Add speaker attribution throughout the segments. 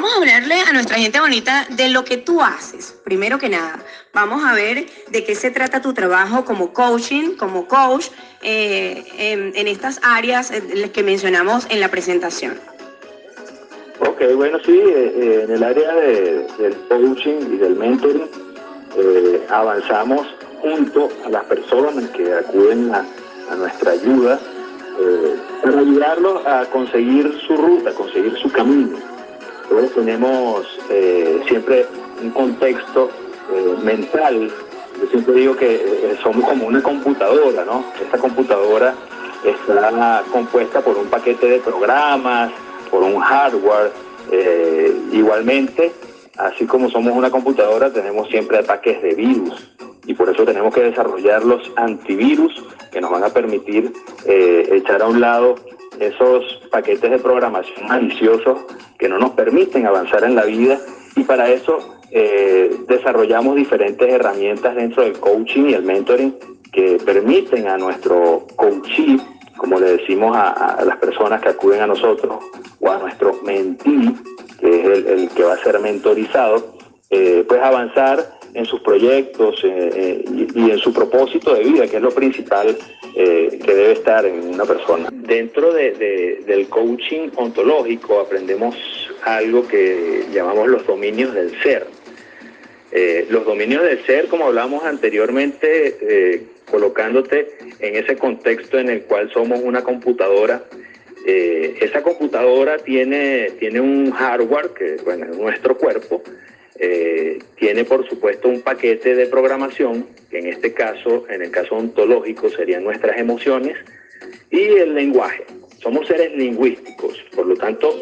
Speaker 1: vamos a hablarle a nuestra gente bonita de lo que tú haces. Primero que nada, vamos a ver de qué se trata tu trabajo como coaching, como coach, en estas áreas que mencionamos en la presentación.
Speaker 2: Ok, bueno, sí, en el área del coaching y del mentoring avanzamos junto a las personas que acuden a nuestra ayuda para ayudarlos a conseguir su ruta, a conseguir su camino. Entonces tenemos siempre un contexto mental. Yo siempre digo que somos como una computadora, ¿no? Esta computadora está compuesta por un paquete de programas, por un hardware. Igualmente, así como somos una computadora, tenemos siempre ataques de virus y por eso tenemos que desarrollar los antivirus que nos van a permitir echar a un lado esos paquetes de programación maliciosos que no nos permiten avanzar en la vida, y para eso desarrollamos diferentes herramientas dentro del coaching y el mentoring que permiten a nuestro coachee, como le decimos a las personas que acuden a nosotros, o a nuestro mentee, que es el que va a ser mentorizado, pues avanzar en sus proyectos y en su propósito de vida, que es lo principal que debe estar en una persona. Dentro del coaching ontológico aprendemos algo que llamamos los dominios del ser. Los dominios del ser, como hablamos anteriormente, colocándote en ese contexto en el cual somos una computadora. Esa computadora tiene un hardware que, bueno, es nuestro cuerpo. Tiene por supuesto un paquete de programación, que en este caso, en el caso ontológico, serían nuestras emociones, y el lenguaje. Somos seres lingüísticos, por lo tanto,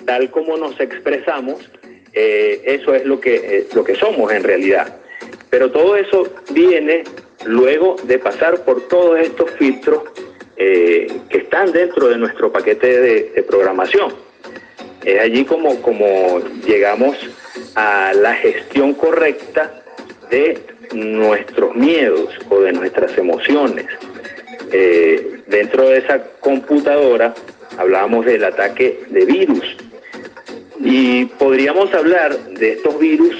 Speaker 2: tal como nos expresamos, eso es lo que somos en realidad. Pero todo eso viene luego de pasar por todos estos filtros que están dentro de nuestro paquete de programación. Es allí como llegamos a la gestión correcta de nuestros miedos o de nuestras emociones. Dentro de esa computadora hablábamos del ataque de virus, y podríamos hablar de estos virus,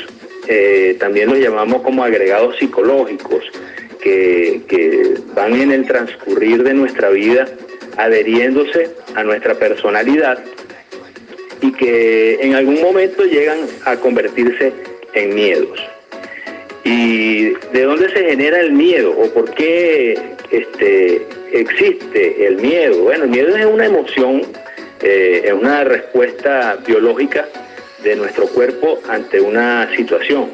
Speaker 2: también los llamamos como agregados psicológicos, que van en el transcurrir de nuestra vida adheriéndose a nuestra personalidad y que en algún momento llegan a convertirse en miedos. ¿Y de dónde se genera el miedo o por qué existe el miedo? Bueno, el miedo es una emoción, es una respuesta biológica de nuestro cuerpo ante una situación.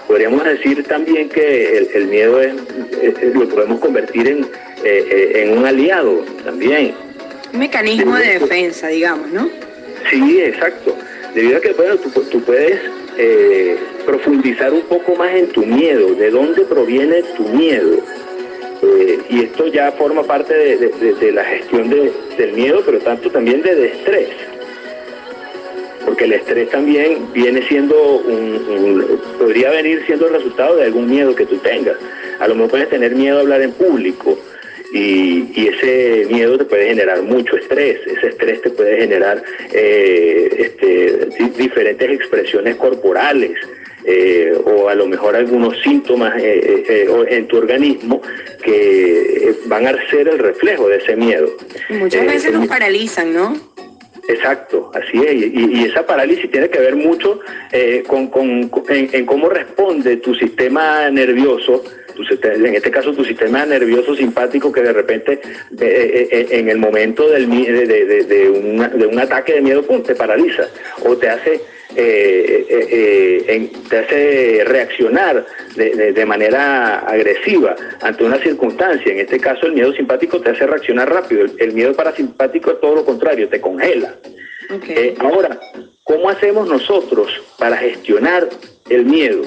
Speaker 2: Podríamos decir también que el miedo lo podemos convertir en un aliado también.
Speaker 1: Un mecanismo de defensa, digamos, ¿no?
Speaker 2: Sí, exacto. Debido a que, bueno, tú puedes profundizar un poco más en tu miedo, de dónde proviene tu miedo. Y esto ya forma parte de la gestión del miedo, pero tanto también del estrés. Porque el estrés también viene siendo podría venir siendo el resultado de algún miedo que tú tengas. A lo mejor puedes tener miedo a hablar en público, y ese miedo te puede generar mucho estrés. Ese estrés te puede generar diferentes expresiones corporales, o a lo mejor algunos síntomas en tu organismo que van a ser el reflejo de ese miedo.
Speaker 1: Muchas veces nos paralizan, ¿no?
Speaker 2: Exacto, así es, y esa parálisis tiene que ver mucho en cómo responde tu sistema nervioso, en este caso tu sistema nervioso simpático, que de repente en el momento de un ataque de miedo, ¡pum!, te paraliza o te hace reaccionar de manera agresiva ante una circunstancia. En este caso el miedo simpático te hace reaccionar rápido. El miedo parasimpático es todo lo contrario, te congela. Okay. Ahora, ¿cómo hacemos nosotros para gestionar el miedo?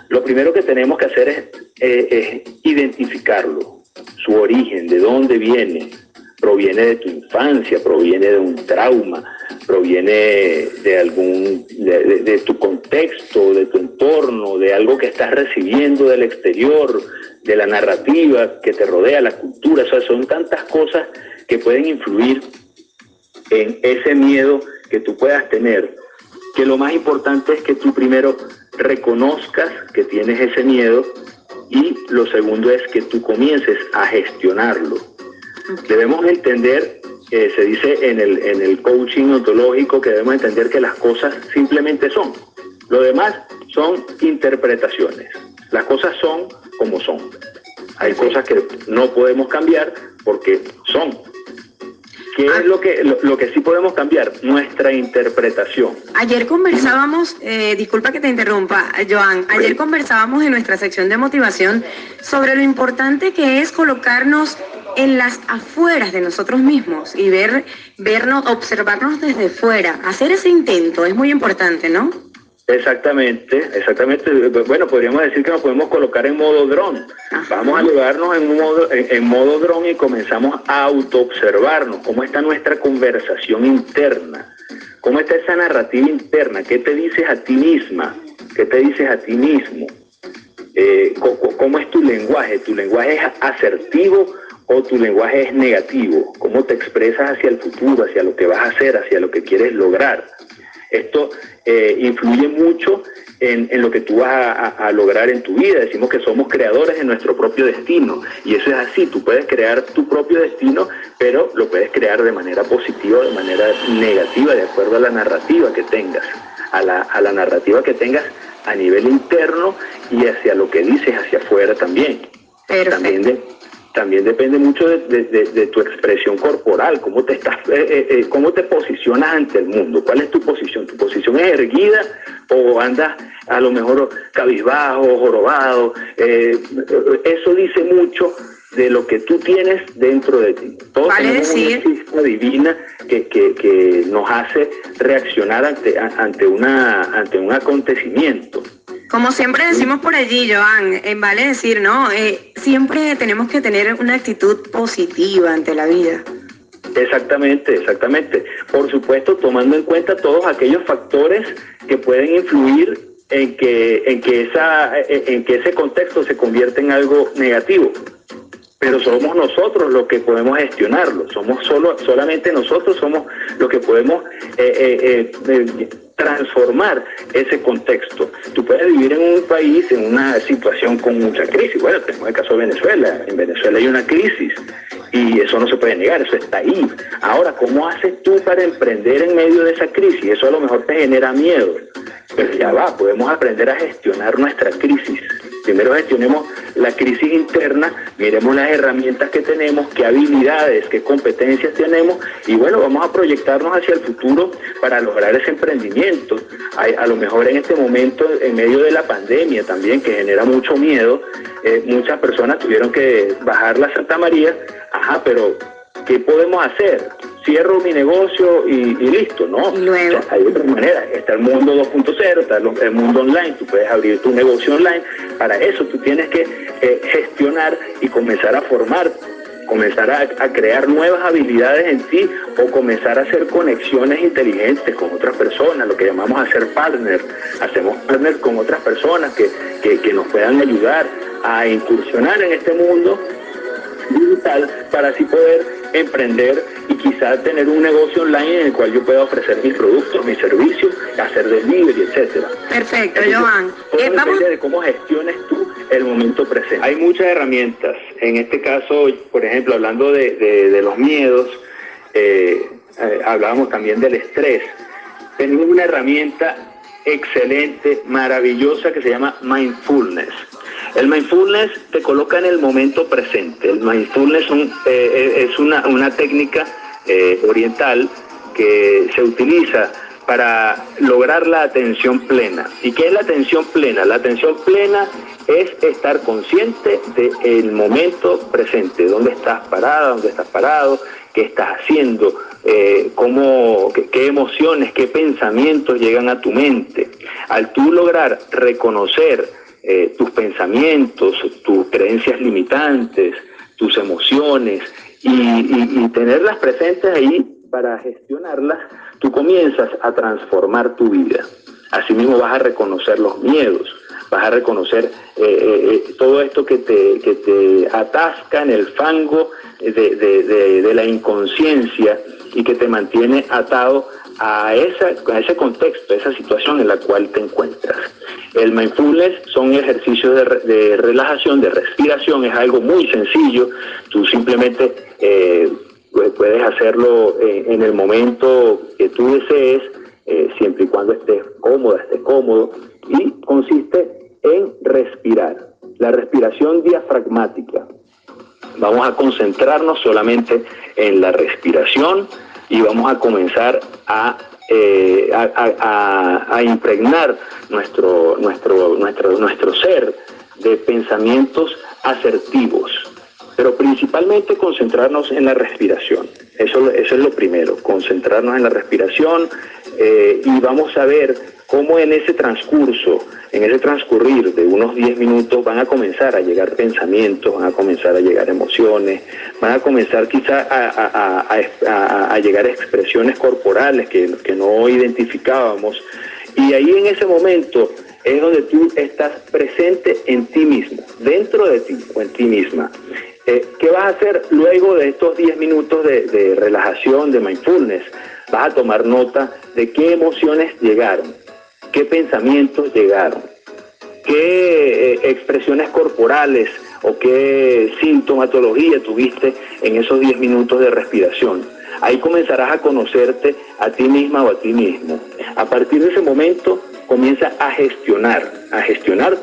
Speaker 2: Lo primero que tenemos que hacer es identificarlo, su origen, de dónde viene. Proviene de tu infancia, proviene de un trauma, proviene de tu contexto, de tu entorno, de algo que estás recibiendo del exterior, de la narrativa que te rodea, la cultura. O sea, son tantas cosas que pueden influir en ese miedo que tú puedas tener. que lo más importante es que tú primero reconozcas que tienes ese miedo y lo segundo es que tú comiences a gestionarlo. Debemos entender, se dice en el coaching ontológico, que debemos entender que las cosas simplemente son. Lo demás son interpretaciones. Las cosas son como son. Hay cosas que no podemos cambiar porque son. ¿Qué es lo que sí podemos cambiar? Nuestra interpretación.
Speaker 1: Ayer conversábamos, disculpa que te interrumpa, Joan, ayer conversábamos en nuestra sección de motivación sobre lo importante que es colocarnos en las afueras de nosotros mismos y vernos, observarnos desde fuera. Hacer ese intento es muy importante, ¿no?
Speaker 2: Exactamente. Bueno, podríamos decir que nos podemos colocar en modo dron. Vamos a llevarnos en modo dron y comenzamos a autoobservarnos. ¿Cómo está nuestra conversación interna? ¿Cómo está esa narrativa interna? ¿Qué te dices a ti misma? ¿Qué te dices a ti mismo? ¿Cómo es tu lenguaje? ¿Tu lenguaje es asertivo o tu lenguaje es negativo? ¿Cómo te expresas hacia el futuro, hacia lo que vas a hacer, hacia lo que quieres lograr? Esto influye mucho en lo que tú vas a lograr en tu vida. Decimos que somos creadores de nuestro propio destino y eso es así. Tú puedes crear tu propio destino, pero lo puedes crear de manera positiva o de manera negativa, de acuerdo a la narrativa que tengas, a la narrativa que tengas a nivel interno y hacia lo que dices hacia afuera también. También depende mucho de tu expresión corporal, cómo te posicionas ante el mundo. ¿Cuál es tu posición? ¿Tu posición es erguida o andas a lo mejor cabizbajo, jorobado? Eso dice mucho de lo que tú tienes dentro de ti. Todos tenemos una chispa divina que nos hace reaccionar ante un acontecimiento.
Speaker 1: Como siempre decimos por allí, Joan, vale decir, ¿no? Siempre tenemos que tener una actitud positiva ante la vida.
Speaker 2: Exactamente. Por supuesto, tomando en cuenta todos aquellos factores que pueden influir en que ese contexto se convierta en algo negativo. Pero somos nosotros los que podemos gestionarlo. Solamente nosotros somos los que podemos transformar ese contexto. Tú puedes vivir en un país, en una situación con mucha crisis. Bueno, tenemos el caso de Venezuela. En Venezuela hay una crisis y eso no se puede negar, eso está ahí. Ahora, ¿cómo haces tú para emprender en medio de esa crisis? Eso a lo mejor te genera miedo. Pero ya va, podemos aprender a gestionar nuestra crisis. Primero gestionemos la crisis interna, miremos las herramientas que tenemos, qué habilidades, qué competencias tenemos y bueno, vamos a proyectarnos hacia el futuro para lograr ese emprendimiento. A lo mejor en este momento, en medio de la pandemia también, que genera mucho miedo, muchas personas tuvieron que bajar la Santa María. Pero ¿qué podemos hacer? Cierro mi negocio y listo, ¿no?
Speaker 1: Y luego.
Speaker 2: O sea, hay otra manera. Está el mundo 2.0, está el mundo online, tú puedes abrir tu negocio online. Para eso tú tienes que gestionar y comenzar a formar, comenzar a crear nuevas habilidades en ti o comenzar a hacer conexiones inteligentes con otras personas, lo que llamamos hacer partner. Hacemos partner con otras personas que nos puedan ayudar a incursionar en este mundo digital para así poder emprender y quizás tener un negocio online en el cual yo pueda ofrecer mis productos, mis servicios, hacer delivery, etcétera.
Speaker 1: Perfecto, Joan.
Speaker 2: Todo depende de cómo gestiones tú el momento presente. Hay muchas herramientas. En este caso, por ejemplo, hablando de los miedos, hablábamos también del estrés. Tenemos una herramienta excelente, maravillosa, que se llama Mindfulness. El mindfulness te coloca en el momento presente. El mindfulness es una técnica oriental que se utiliza para lograr la atención plena. ¿Y qué es la atención plena? La atención plena es estar consciente del momento presente. ¿Dónde estás parada? ¿Dónde estás parado? ¿Qué estás haciendo? ¿Qué emociones, qué pensamientos llegan a tu mente? Al tú lograr reconocer tus pensamientos, tus creencias limitantes, tus emociones y tenerlas presentes ahí para gestionarlas, tú comienzas a transformar tu vida. Asimismo vas a reconocer los miedos. vas a reconocer todo esto que te atasca en el fango de la inconsciencia y que te mantiene atado a ese contexto, a esa situación en la cual te encuentras. El mindfulness son ejercicios de relajación, de respiración, es algo muy sencillo. Tú simplemente puedes hacerlo en el momento que tú desees, siempre y cuando estés cómoda, estés cómodo, y consiste en respirar. La respiración diafragmática. Vamos a concentrarnos solamente en la respiración y vamos a comenzar a impregnar nuestro ser de pensamientos asertivos, pero principalmente concentrarnos en la respiración. Eso es lo primero, concentrarnos en la respiración, y vamos a ver cómo en ese transcurrir de unos 10 minutos van a comenzar a llegar pensamientos, van a comenzar a llegar emociones, van a comenzar quizá a llegar expresiones corporales que no identificábamos, y ahí en ese momento es donde tú estás presente en ti mismo, dentro de ti o en ti misma. ¿Qué vas a hacer luego de estos 10 minutos de relajación, de mindfulness? Vas a tomar nota de qué emociones llegaron, qué pensamientos llegaron, qué expresiones corporales o qué sintomatología tuviste en esos 10 minutos de respiración. Ahí comenzarás a conocerte a ti misma o a ti mismo. A partir de ese momento comienza a gestionar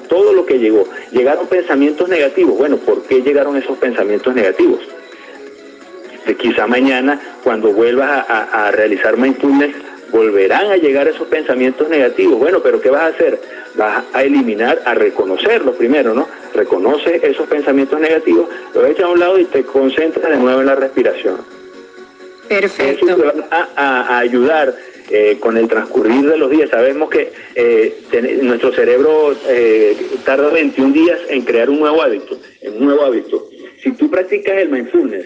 Speaker 2: todo lo que llegó. Llegaron pensamientos negativos. Bueno, ¿por qué llegaron esos pensamientos negativos? Quizá mañana, cuando vuelvas a realizar mindfulness, volverán a llegar esos pensamientos negativos. Bueno, pero ¿qué vas a hacer? Vas a eliminar, a reconocerlos primero, ¿no? Reconoce esos pensamientos negativos, los echas a un lado y te concentras de nuevo en la respiración.
Speaker 1: Perfecto.
Speaker 2: Eso te va a ayudar con el transcurrir de los días. Sabemos que nuestro cerebro tarda 21 días en crear un nuevo hábito. Si tú practicas el mindfulness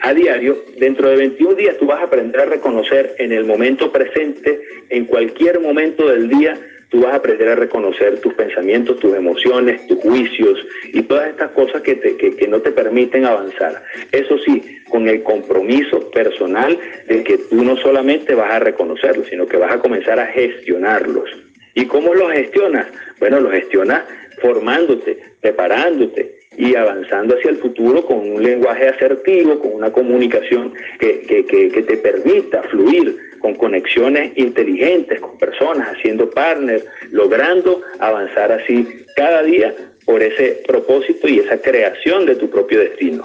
Speaker 2: a diario, dentro de 21 días tú vas a aprender a reconocer en el momento presente, en cualquier momento del día, tú vas a aprender a reconocer tus pensamientos, tus emociones, tus juicios y todas estas cosas que no te permiten avanzar. Eso sí, con el compromiso personal de que tú no solamente vas a reconocerlos, sino que vas a comenzar a gestionarlos. ¿Y cómo los gestionas? Bueno, los gestionas formándote, preparándote y avanzando hacia el futuro con un lenguaje asertivo, con una comunicación que te permita fluir, con conexiones inteligentes con personas, haciendo partners, logrando avanzar así cada día por ese propósito y esa creación de tu propio destino.